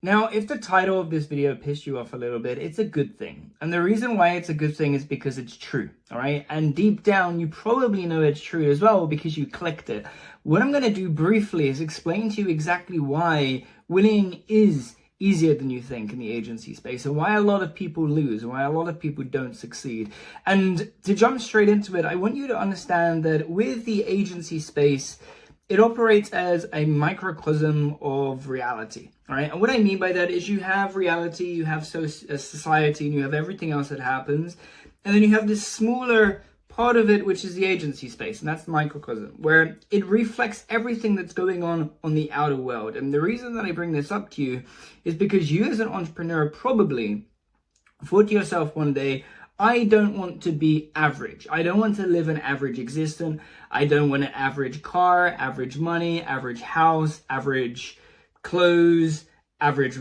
Now, if the title of this video pissed you off a little bit, it's a good thing. And the reason why it's a good thing is because it's true, all right? And deep down, you probably know it's true as well because you clicked it. What I'm going to do briefly is explain to you exactly why winning is easier than you think in the agency space, and why a lot of people lose, and why a lot of people don't succeed. And to jump straight into it, I want you to understand that with the agency space, it operates as a microcosm of reality, all right? And what I mean by that is you have reality, you have society, and you have everything else that happens. And then you have this smaller part of it, which is the agency space, and that's the microcosm, where it reflects everything that's going on the outer world. And the reason that I bring this up to you is because you as an entrepreneur probably thought to yourself one day, I don't want to be average. I don't want to live an average existence. I don't want an average car, average money, average house, average clothes, average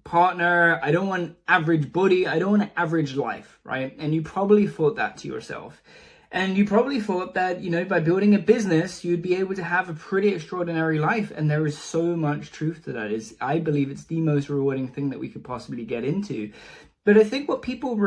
partner. I don't want average body. I don't want an average life, right? And you probably thought that to yourself. And you probably thought that, by building a business, you'd be able to have a pretty extraordinary life. And there is so much truth to that. I believe it's the most rewarding thing that we could possibly get into. But I think what people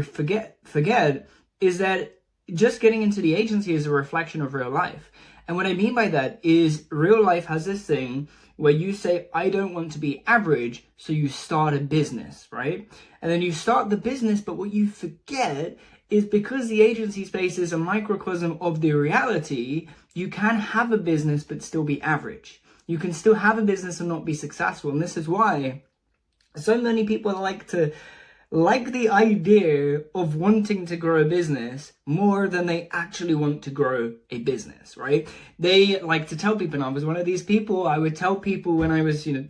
forget is that just getting into the agency is a reflection of real life. And what I mean by that is real life has this thing where you say, I don't want to be average, so you start a business, right? And then you start the business, but what you forget is because the agency space is a microcosm of the reality, you can have a business but still be average. You can still have a business and not be successful. And this is why so many people like the idea of wanting to grow a business more than they actually want to grow a business, right? They like to tell people, and I was one of these people, I would tell people when I was, 16,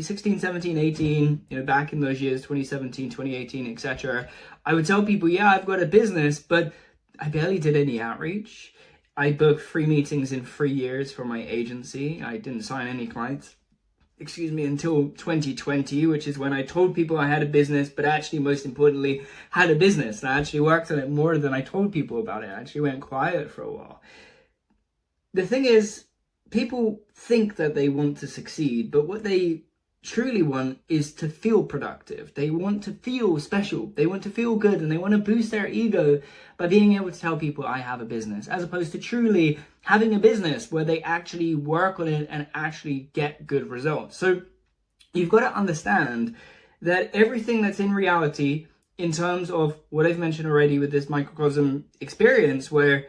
17, 18, back in those years, 2017, 2018, etc. I would tell people, yeah, I've got a business, but I barely did any outreach. I booked 3 meetings in 3 years for my agency. I didn't sign any clients. Until 2020, which is when I told people I had a business, but actually, most importantly, had a business. And I actually worked on it more than I told people about it. I actually went quiet for a while. The thing is, people think that they want to succeed, but what they truly want is to feel productive. They want to feel special. They want to feel good, and they want to boost their ego by being able to tell people I have a business, as opposed to truly having a business where they actually work on it and actually get good results. So you've got to understand that everything that's in reality, in terms of what I've mentioned already with this microcosm experience, where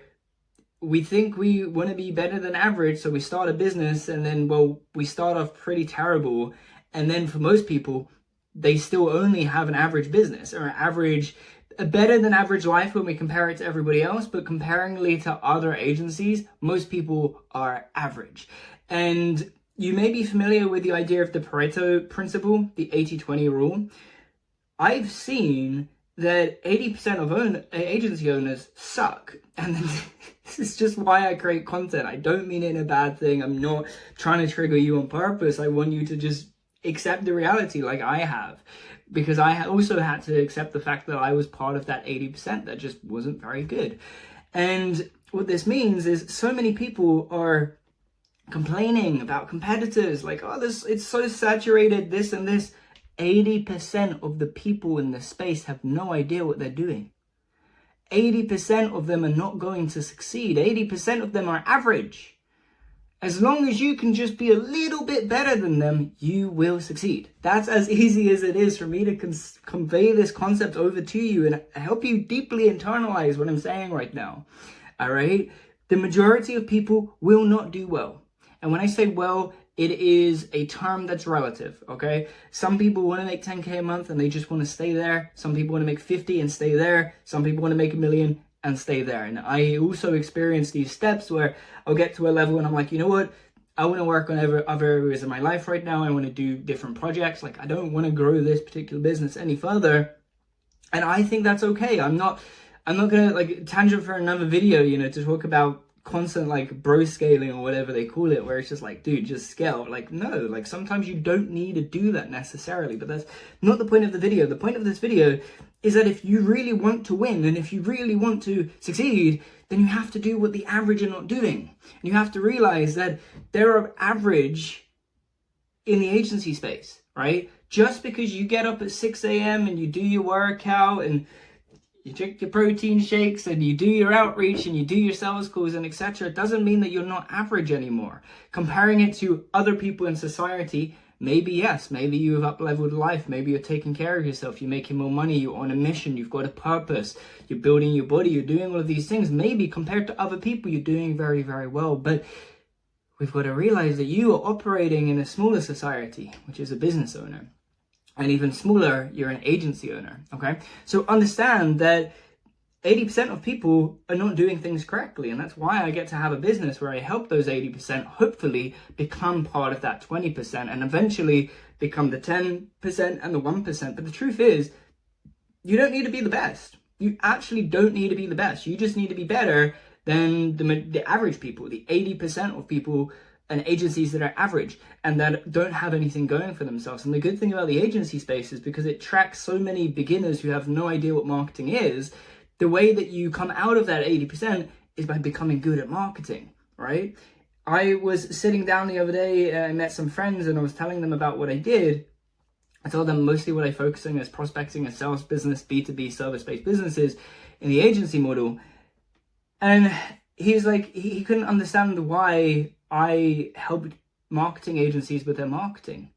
we think we want to be better than average, so we start a business and then, we start off pretty terrible. And then for most people, they still only have an average business or a better than average life when we compare it to everybody else. But comparingly to other agencies, most people are average. And you may be familiar with the idea of the Pareto principle, the 80-20 rule. I've seen that 80% of agency owners suck. And this is just why I create content. I don't mean it in a bad thing. I'm not trying to trigger you on purpose. I want you to just accept the reality like I have, because I also had to accept the fact that I was part of that 80% that just wasn't very good. And what this means is so many people are complaining about competitors, like, it's so saturated, this and this. 80% of the people in the space have no idea what they're doing. 80% of them are not going to succeed. 80% of them are average. As long as you can just be a little bit better than them, you will succeed. That's as easy as it is for me to convey this concept over to you and help you deeply internalize what I'm saying right now. All right? The majority of people will not do well. And when I say well, it is a term that's relative, okay? Some people want to make 10K a month and they just want to stay there. Some people want to make 50 and stay there. Some people want to make $1 million and stay there. And I also experience these steps where I'll get to a level and I'm like, you know what? I want to work on other areas of my life right now. I want to do different projects. Like, I don't want to grow this particular business any further. And I think that's okay. I'm not going to tangent for another video, to talk about constant bro scaling or whatever they call it, where it's just like, dude, just scale. No, sometimes you don't need to do that necessarily, but that's not the point of the video. The point of this video is that if you really want to win and if you really want to succeed, then you have to do what the average are not doing. And you have to realize that there are average in the agency space. right? Just because you get up at 6 a.m. and you do your workout and you drink your protein shakes and you do your outreach and you do your sales calls and etc. doesn't mean that you're not average anymore. Comparing it to other people in society, maybe yes, maybe you have up-leveled life, maybe you're taking care of yourself, you're making more money, you're on a mission, you've got a purpose, you're building your body, you're doing all of these things. Maybe compared to other people, you're doing very, very well. But we've got to realize that you are operating in a smaller society, which is a business owner. And even smaller, you're an agency owner, okay? So understand that 80% of people are not doing things correctly. And that's why I get to have a business where I help those 80% hopefully become part of that 20% and eventually become the 10% and the 1%. But the truth is, you don't need to be the best. You actually don't need to be the best. You just need to be better than the average people, the 80% of people and agencies that are average and that don't have anything going for themselves. And the good thing about the agency space is because it tracks so many beginners who have no idea what marketing is, the way that you come out of that 80% is by becoming good at marketing, right? I was sitting down the other day, I met some friends and I was telling them about what I did. I told them mostly what I focus on is prospecting and sales business, B2B service-based businesses in the agency model. And he's like, he couldn't understand why I helped marketing agencies with their marketing.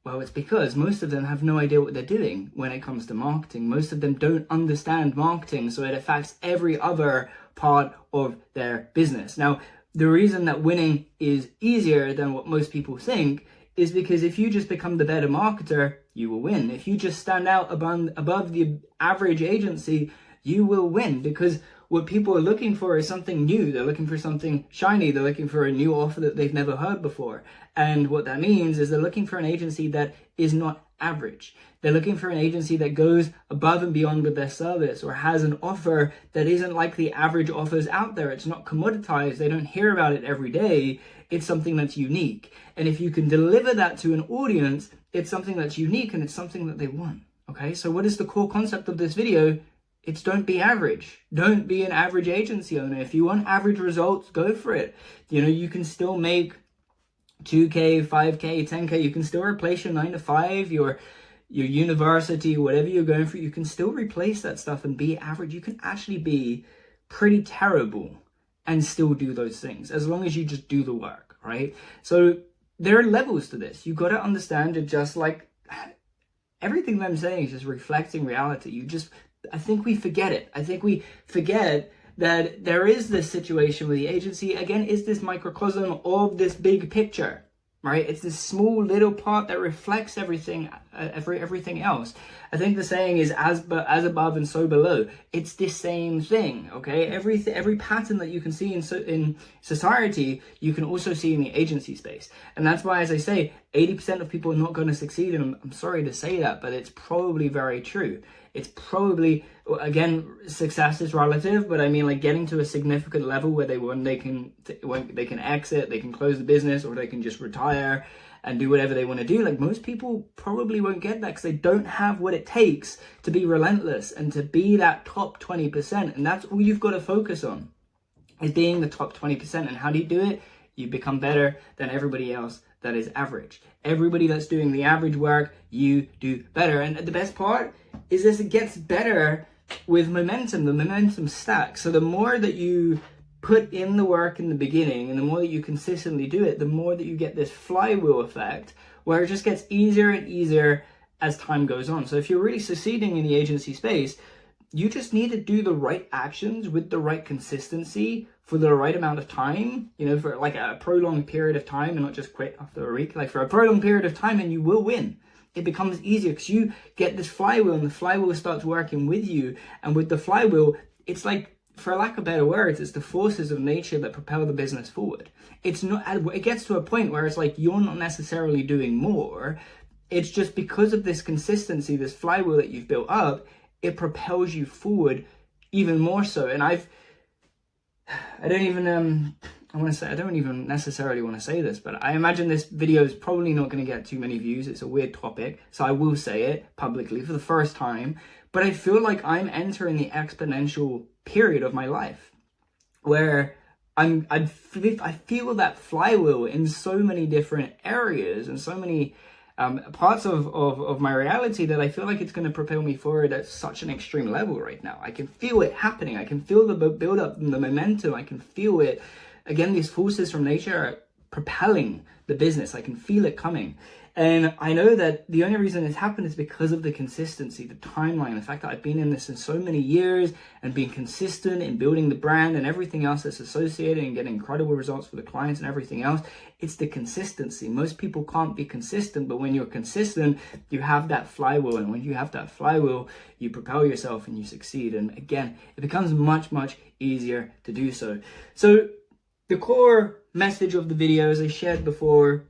Well, it's because most of them have no idea what they're doing when it comes to marketing. Most of them don't understand marketing, so it affects every other part of their business. Now, the reason that winning is easier than what most people think is because if you just become the better marketer, you will win. If you just stand out above the average agency, you will win, because what people are looking for is something new. They're looking for something shiny. They're looking for a new offer that they've never heard before. And what that means is they're looking for an agency that is not average. They're looking for an agency that goes above and beyond with their service or has an offer that isn't like the average offers out there. It's not commoditized. They don't hear about it every day. It's something that's unique. And if you can deliver that to an audience, it's something that's unique and it's something that they want. Okay, so what is the core concept of this video? It's don't be average. Don't be an average agency owner. If you want average results, go for it. You can still make 2K, 5K, 10K. You can still replace your 9 to 5, your university, whatever you're going for. You can still replace that stuff and be average. You can actually be pretty terrible and still do those things as long as you just do the work, right? So there are levels to this. You got to understand it. Just like everything that I'm saying is just reflecting reality. I think we forget it. I think we forget that there is this situation where the agency, again, is this microcosm of this big picture, right? It's this small little part that reflects everything else. I think the saying is as above and so below. It's the same thing, okay? Every pattern that you can see in society, you can also see in the agency space. And that's why, as I say, 80% of people are not going to succeed. And I'm sorry to say that, but it's probably very true. It's probably, again, success is relative, but I mean, like, getting to a significant level where they can exit, they can close the business, or they can just retire and do whatever they want to do. Like, most people probably won't get that because they don't have what it takes to be relentless and to be that top 20%. And that's all you've got to focus on, is being the top 20%. And how do you do it? You become better than everybody else that is average. Everybody that's doing the average work, you do better. And the best part is this, it gets better with momentum. The momentum stacks. So the more that you put in the work in the beginning and the more that you consistently do it, the more that you get this flywheel effect where it just gets easier and easier as time goes on. So if you're really succeeding in the agency space, you just need to do the right actions with the right consistency for the right amount of time, for like a prolonged period of time, and not just quit after a week, like for a prolonged period of time, and you will win. It becomes easier because you get this flywheel and the flywheel starts working with you. And with the flywheel, it's like, for lack of better words, it's the forces of nature that propel the business forward. It's not, it gets to a point where it's like, you're not necessarily doing more. It's just because of this consistency, this flywheel that you've built up, it propels you forward even more so. And I don't even necessarily want to say this, but I imagine this video is probably not going to get too many views. It's a weird topic, so I will say it publicly for the first time. But I feel like I'm entering the exponential period of my life where I feel that flywheel in so many different areas and so many parts of my reality that I feel like it's going to propel me forward at such an extreme level right now. I can feel it happening. I can feel the build up and the momentum. I can feel it. Again, these forces from nature are propelling the business. I can feel it coming. And I know that the only reason it's happened is because of the consistency, the timeline, the fact that I've been in this in so many years and being consistent in building the brand and everything else that's associated and getting incredible results for the clients and everything else. It's the consistency. Most people can't be consistent, but when you're consistent, you have that flywheel. And when you have that flywheel, you propel yourself and you succeed. And again, it becomes much, much easier to do so. So the core message of the video, as I shared before,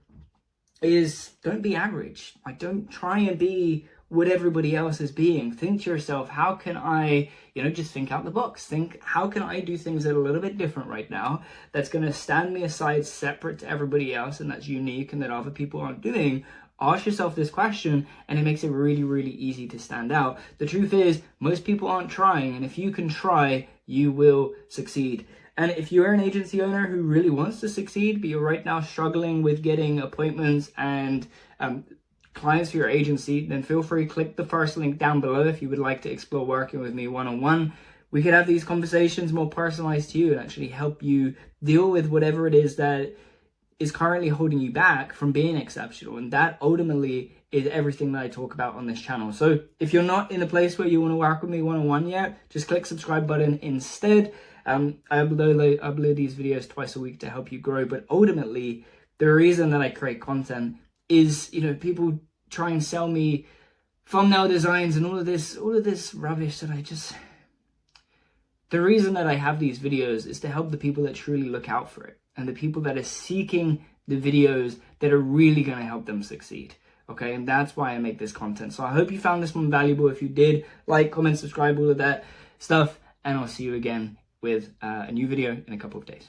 is don't be average. Like, don't try and be what everybody else is being. Think to yourself, how can I, just think out the box. Think, how can I do things that are a little bit different right now that's going to stand me aside separate to everybody else and that's unique and that other people aren't doing? Ask yourself this question and it makes it really, really easy to stand out. The truth is, most people aren't trying, and if you can try, you will succeed. And if you're an agency owner who really wants to succeed, but you're right now struggling with getting appointments and clients for your agency, then feel free to click the first link down below if you would like to explore working with me one-on-one. We could have these conversations more personalized to you and actually help you deal with whatever it is that is currently holding you back from being exceptional. And that ultimately is everything that I talk about on this channel. So if you're not in a place where you want to work with me one-on-one yet, just click subscribe button instead. I upload these videos twice a week to help you grow, but ultimately the reason that I create content is, people try and sell me thumbnail designs and all of this rubbish that the reason that I have these videos is to help the people that truly look out for it and the people that are seeking the videos that are really going to help them succeed. Okay, and that's why I make this content. So I hope you found this one valuable. If you did, like, comment, subscribe, all of that stuff, and I'll see you again with a new video in a couple of days.